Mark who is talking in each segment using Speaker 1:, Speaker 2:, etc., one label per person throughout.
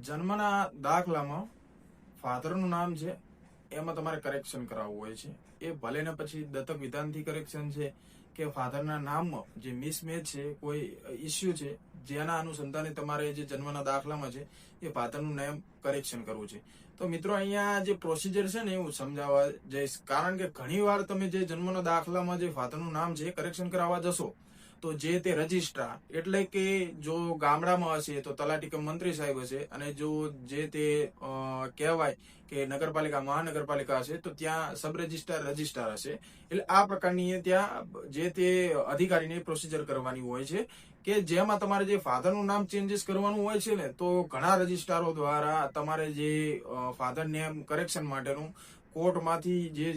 Speaker 1: જન્મના દાખલામાં ફાધરનું નામ છે એમાં તમારે કરેક્શન કરાવવું હોય છે. એ ભલે ને પછી દત્તક વિધાનથી કરેક્શન છે કે ફાધરના નામમાં જે મિસમેચ છે, કોઈ ઇસ્યુ છે જેના અનુસંધાને તમારે જે જન્મના દાખલામાં છે એ ફાધરનું નામ કરેક્શન કરવું છે. તો મિત્રો અહીંયા જે પ્રોસિજર છે ને હું સમજાવવા જઈશ, કારણ કે ઘણી વાર તમે જે જન્મના દાખલામાં જે ફાધરનું નામ છે એ કરેક્શન કરાવવા જશો તો જે તે રજિસ્ટ્રાર એટલે કે જો ગામડામાં હશે તો તલાટી કે મંત્રી સાહેબ હશે, અને જો જે તે કહેવાય કે નગરપાલિકા મહાનગરપાલિકા હશે તો ત્યાં સબ રજિસ્ટ્રાર હશે. એટલે આ પ્રકારની ત્યાં જે તે અધિકારીને પ્રોસિજર કરવાની હોય છે કે જેમાં તમારે જે ફાધરનું નામ ચેન્જીસ કરવાનું હોય છે ને તો ઘણા રજિસ્ટ્રારો દ્વારા તમારે જે ફાધર નેમ કરેક્શન માટેનું કોર્ટમાંથી જે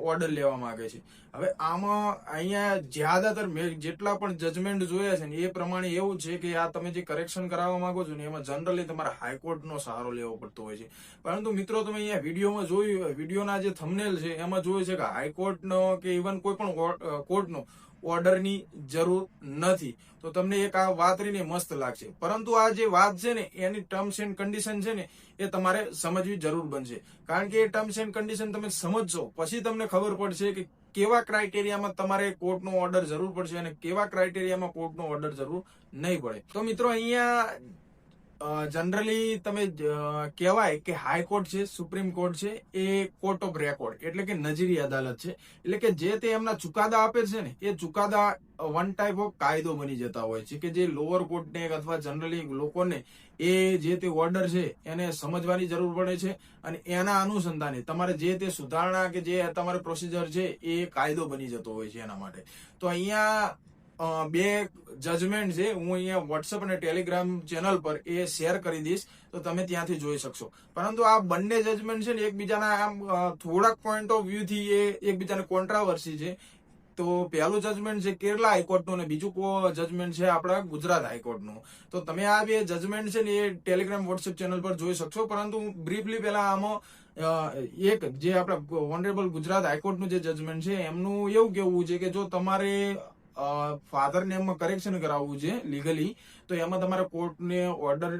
Speaker 1: ઓર્ડર લેવા માંગે છે. હવે આમાં અહીંયા જ્યાદાતર જેટલા પણ જજમેન્ટ જોયા છે ને એ પ્રમાણે એવું છે કે આ તમે જે કરેક્શન કરાવવા માંગો છો ને એમાં જનરલી તમારે હાઈકોર્ટનો સહારો લેવો પડતો હોય છે. પરંતુ મિત્રો તમે અહીંયા વિડીયોમાં જોયું, વિડીયોના જે થંબનેલ છે એમાં જોયું છે કે હાઈકોર્ટનો કે ઇવન કોઈ પણ કોર્ટનો ઓર્ડરની જરૂર નથી. તો તમને એક આ વાત રહીને મસ્ત લાગશે, પરંતુ આ જે વાત છે ને એની ટર્મ્સ એન્ડ કન્ડિશન છે ને એ તમારે સમજવી જરૂર બનશે. કારણ કે એ ટર્મ્સ એન્ડ કન્ડિશન તમે સમજશો પછી તમને ખબર પડશે કે કેવા ક્રાઇટેરિયામાં તમારે કોર્ટનો ઓર્ડર જરૂર પડશે અને કેવા ક્રાઇટેરિયામાં કોર્ટનો ઓર્ડર જરૂર નહીં પડે. તો મિત્રો અહીંયા જનરલી તમે કહેવાય કે હાઈકોર્ટ છે, સુપ્રીમ કોર્ટ છે, એ કોર્ટ ઓફ રેકોર્ડ એટલે કે નજીરી અદાલત છે. એટલે કે જે તે એમના ચુકાદા આપે છે ને એ ચુકાદા વન ટાઈપ ઓફ કાયદો બની જતા હોય છે કે જે લોઅર કોર્ટને અથવા જનરલી લોકોને એ જે તે ઓર્ડર છે એને સમજવાની જરૂર પડે છે અને એના અનુસંધાને તમારે જે તે સુધારણા કે જે તમારે પ્રોસિજર છે એ કાયદો બની જતો હોય છે. એના માટે તો અહીંયા બે જજમેન્ટ છે, હું અહીંયા વોટ્સઅપ અને ટેલિગ્રામ ચેનલ પર એ શેર કરી દઈશ તો તમે ત્યાંથી જોઈ શકશો. પરંતુ આ બંને જજમેન્ટ છે ને એકબીજાના આમ થોડાક પોઈન્ટ ઓફ વ્યૂ થી એ એકબીજાને કોન્ટ્રાવર્સી છે. તો પહેલું જજમેન્ટ છે કેરલા હાઈકોર્ટનું અને બીજું જજમેન્ટ છે આપણા ગુજરાત હાઈકોર્ટનું. તો તમે આ બે જજમેન્ટ છે ને એ ટેલિગ્રામ વોટ્સએપ ચેનલ પર જોઈ શકશો. પરંતુ બ્રીફલી પહેલા આમાં એક જે આપણા ઓનરેબલ ગુજરાત હાઈકોર્ટનું જે જજમેન્ટ છે એમનું એવું કેવું છે કે જો તમારે ફાધર નેમમાં કરેક્શન કરાવવું છે લીગલી તો એમાં તમારે કોર્ટને ઓર્ડર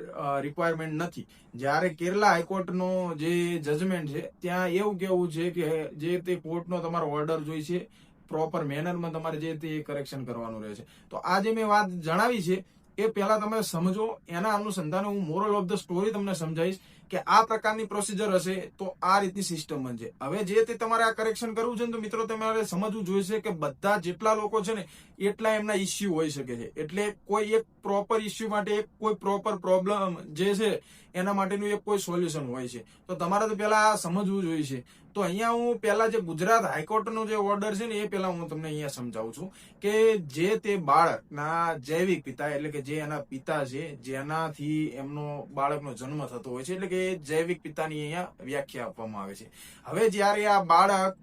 Speaker 1: રિક્વાયરમેન્ટ નથી. જ્યારે કેરલા હાઈકોર્ટનો જે જજમેન્ટ છે ત્યાં એવું કેવું છે કે જે તે કોર્ટનો તમારો ઓર્ડર જોઈ છે પ્રોપર મેનરમાં તમારે જે તે કરેક્શન કરવાનું રહે છે. તો આ જે મેં વાત જણાવી છે એ પહેલા તમે સમજો, એના અનુસંધાને હું મોરલ ઓફ ધ સ્ટોરી તમને સમજાવીશ કે આ પ્રકારની પ્રોસિજર હશે તો આ રીતની સિસ્ટમ બનશે. હવે જે તે તમારે આ કરેક્શન કરવું છે ને તો મિત્રો તમારે સમજવું જોઈશે કે બધા જેટલા લોકો છે ને એટલા એમના ઇસ્યુ હોઈ શકે છે. એટલે કોઈ એક પ્રોપર ઇસ્યુ માટે એક કોઈ પ્રોપર પ્રોબ્લેમ જે છે એના માટેનું એક કોઈ સોલ્યુશન હોય છે. તો તમારે તો પહેલા આ સમજવું જોઈશે. તો અહીંયા હું પહેલા જે ગુજરાત હાઈકોર્ટનો જે ઓર્ડર છે ને એ પહેલા હું તમને અહીંયા સમજાવું છું કે જે તે બાળકના જૈવિક પિતા એટલે કે જે એના પિતા છે જેનાથી એમનો બાળકનો જન્મ થતો હોય છે એટલે કે જૈવિક પિતાની અહીંયા વ્યાખ્યા આપવામાં આવે છે. હવે જ્યારે આ બાળક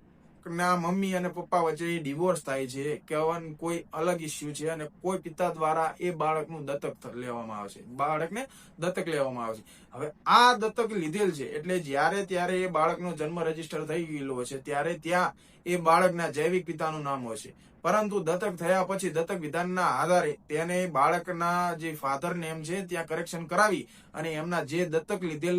Speaker 1: ના મમ્મી અને પપ્પા વચ્ચે ડિવોર્સ થાય છે કે કોઈ અલગ ઇસ્યુ છે અને કોઈ પિતા દ્વારા એ બાળકનું દત્તક લેવામાં આવે છે, બાળકને દત્તક લેવામાં આવે છે. હવે આ દત્તક લીધેલ છે એટલે જ્યારે ત્યારે એ બાળકનો જન્મ રજીસ્ટર થઈ ગયેલો હોય છે ત્યારે ત્યાં એ બાળકના જૈવિક પિતાનું નામ હોય છે. પરંતુ દત્તક થયા પછી દત્તક વિધાનના આધારે તેને બાળકના જે ફાધર નેમ છે ત્યાં કરેક્શન કરાવી અને એમના જે દત્તક લીધેલ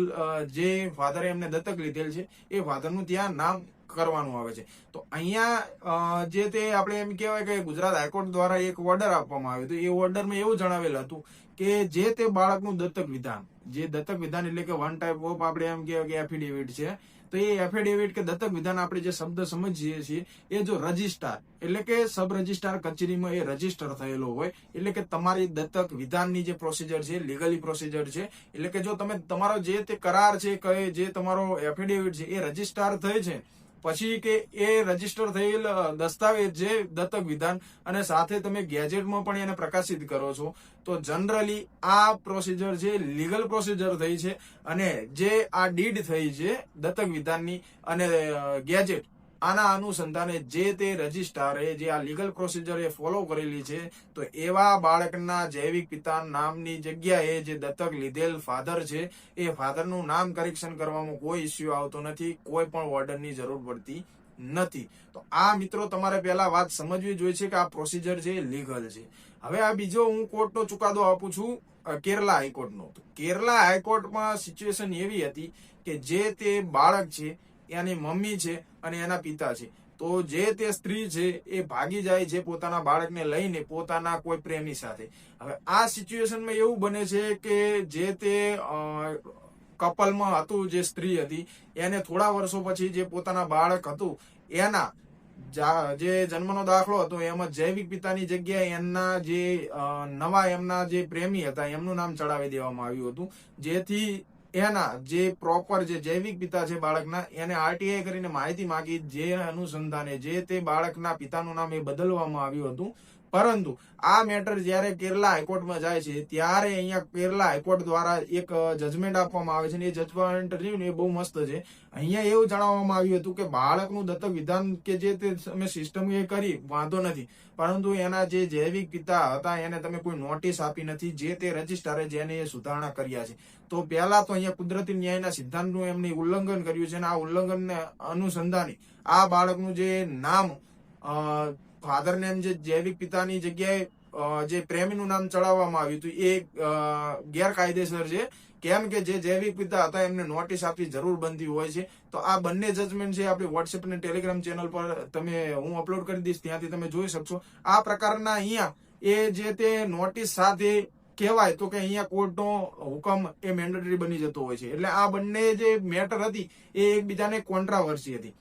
Speaker 1: જે ફાધરે એમને દત્તક લીધેલ છે એ ફાધરનું ત્યાં નામ કરવાનું આવે છે. તો અહીંયા જે તે આપણે એમ કહેવાય કે ગુજરાત હાઈકોર્ટ દ્વારા એક ઓર્ડર આપવામાં આવ્યો હતો. એ ઓર્ડરમાં એવું જણાવેલ હતું કે જે તે બાળકનું દત્તક વિધાન, જે દત્તક વિધાન એટલે કે વન ટાઈપ ઓફ આપણે એમ કહેવાય કે એફિડેવિટ છે. તો એ એફિડેવિટ કે દત્તક વિધાન આપણે જે શબ્દ સમજીએ છીએ એ જો રજિસ્ટ્રાર એટલે કે સબ રજિસ્ટ્રાર કચેરીમાં એ રજીસ્ટર થયેલો હોય એટલે કે તમારી દત્તક વિધાનની જે પ્રોસિજર છે લીગલી પ્રોસિજર છે. એટલે કે જો તમે તમારો જે તે કરાર છે કે જે તમારો એફિડેવિટ છે એ રજિસ્ટ્રાર થયો છે પછી કે એ રજીસ્ટર થયેલ દસ્તાવેજ છે દત્તક વિધાન અને સાથે તમે ગેજેટમાં પણ એને પ્રકાશિત કરો છો તો જનરલી આ પ્રોસિજર છે લીગલ પ્રોસિજર થઈ છે. અને જે આ ડીડ થઈ છે દત્તક વિધાનની અને ગેજેટ આના અનુસંધાને જે તે રજિસ્ટ્રારે જે આ લીગલ પ્રોસિજર એ ફોલો કરેલી છે તો એવા બાળકના જૈવિક પિતા નામની જગ્યાએ જે દત્તક લીધેલ ફાધર છે એ ફાધરનું નામ કરેક્શન કરવામાં કોઈ ઇસ્યુ આવતો નથી, કોઈ પણ ઓર્ડરની જરૂર પડતી નથી. તો આ મિત્રો તમારે પહેલા વાત સમજવી જોઈએ છે કે આ પ્રોસિજર છે એ લીગલ છે. હવે આ બીજો હું કોર્ટનો ચુકાદો આપું છું કેરલા હાઈકોર્ટનો. કેરલા હાઈકોર્ટમાં સિચ્યુએશન એવી હતી કે જે તે બાળક છે એની મમ્મી છે અને એના પિતા છે. તો જે તે સ્ત્રી છે એ ભાગી જાય છે પોતાના બાળકને લઈને પોતાના કોઈ પ્રેમી સાથે. હવે આ સિચ્યુએશનમાં એવું બને છે કે જે તે કપલમાં હતું, જે સ્ત્રી હતી એને થોડા વર્ષો પછી જે પોતાના બાળક હતું એના જે જન્મનો દાખલો હતો એમાં જૈવિક પિતાની જગ્યાએ એમના જે નવા એમના જે પ્રેમી હતા એમનું નામ ચડાવી દેવામાં આવ્યું હતું, જેથી એના જે પ્રોપર જે જૈવિક પિતા છે બાળકના એને આરટીઆઈ કરીને માહિતી માંગી, જે અનુસંધાને જે તે બાળકના પિતાનું નામ એ બદલવામાં આવ્યું હતું. પરંતુ આ મેટર જ્યારે કેરલા હાઈકોર્ટમાં જાય છે ત્યારે અહીંયા કેરલા હાઈકોર્ટ દ્વારા એક જજમેન્ટ આપવામાં આવે છે અને એ જજમેન્ટ રહ્યું ને એ બહુ મસ્ત છે. અહીંયા એવું જણાવવામાં આવ્યું હતું કે બાળકનું દત્તક વિધાન કે જે તે તમે સિસ્ટમ એ કરી વાંધો નથી, પરંતુ એના જે જૈવિક પિતા હતા એને તમે કોઈ નોટિસ આપી નથી, જે તે રજિસ્ટ્રારે જેને એ સુધારણા કર્યા છે. તો પહેલા તો અહીંયા કુદરતી ન્યાયના સિદ્ધાંતનું એમને ઉલ્લંઘન કર્યું છે અને આ ઉલ્લંઘનને અનુસંધાને આ બાળકનું જે નામ ફાધર નેમ જે જૈવિક પિતાની જગ્યાએ જે પ્રેમીનું નામ ચડાવવામાં આવ્યું હતું એ ગેરકાયદેસર છે. કેમ કે જે જૈવિક પિતા હતા એમને નોટિસ આપવી જરૂર બનતી હોય છે. તો આ બંને જજમેન્ટ છે આપણી વોટ્સએપ અને ટેલિગ્રામ ચેનલ પર હું અપલોડ કરી દઈશ, ત્યાંથી તમે જોઈ શકશો. આ પ્રકારના અહીંયા એ જે તે નોટિસ સાથે કહેવાય તો કે અહીંયા કોર્ટનો હુકમ એ મેન્ડેટરી બની જતો હોય છે. એટલે આ બંને જે મેટર હતી એ એકબીજાને કોન્ટ્રાવર્સી હતી.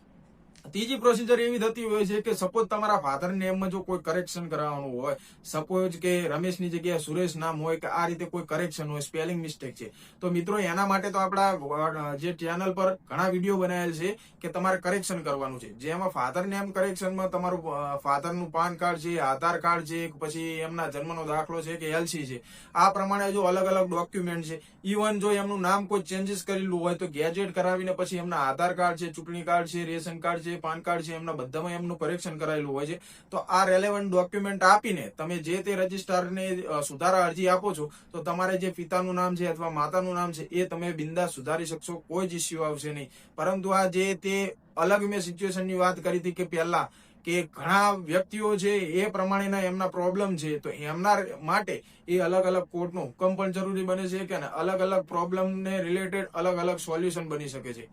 Speaker 1: ત્રીજી પ્રોસિજર એવી થતી હોય છે કે સપોઝ તમારા ફાધર નેમમાં જો કોઈ કરેક્શન કરાવવાનું હોય, સપોઝ કે રમેશની જગ્યાએ સુરેશ નામ હોય કે આ રીતે કોઈ કરેક્શન હોય, સ્પેલિંગ મિસ્ટેક છે, તો મિત્રો એના માટે તો આપણા જે ચેનલ પર ઘણા વિડીયો બનાવેલ છે કે તમારે કરેક્શન કરવાનું છે. જેમાં ફાધર નેમ કરેક્શનમાં તમારું ફાધરનું પાન કાર્ડ છે, આધાર કાર્ડ છે, પછી એમના જન્મનો દાખલો છે કે એલસી છે, આ પ્રમાણે જો અલગ અલગ ડોક્યુમેન્ટ છે. ઇવન જો એમનું નામ કોઈ ચેન્જીસ કરેલું હોય તો ગેજેટ કરાવીને પછી એમના આધાર કાર્ડ છે, ચૂંટણી કાર્ડ છે, રેશન કાર્ડ છે, પાન કાર્ડ છે, એમના બધામાં એમનું કરેક્શન કરાયેલું હોય છે. તો આ રેલેવન્ટ ડોક્યુમેન્ટ આપીને તમે જે તે રજિસ્ટ્રારને સુધારા અરજી આપો છો તો તમારે જે પિતાનું નામ છે અથવા માતાનું નામ છે એ તમે બિંદાસ સુધારી શકશો, કોઈ જ ઇસ્યુ આવશે નહીં. પરંતુ આ જે તે અલગ મેં સિચ્યુએશનની વાત કરી હતી કે પહેલા કે ઘણા વ્યક્તિઓ છે એ પ્રમાણેના એમના પ્રોબ્લેમ છે, તો એમના માટે એ અલગ અલગ કોર્ટનો હુકમ પણ જરૂરી બને છે કે અલગ અલગ પ્રોબ્લેમને રિલેટેડ અલગ અલગ સોલ્યુશન બની શકે છે.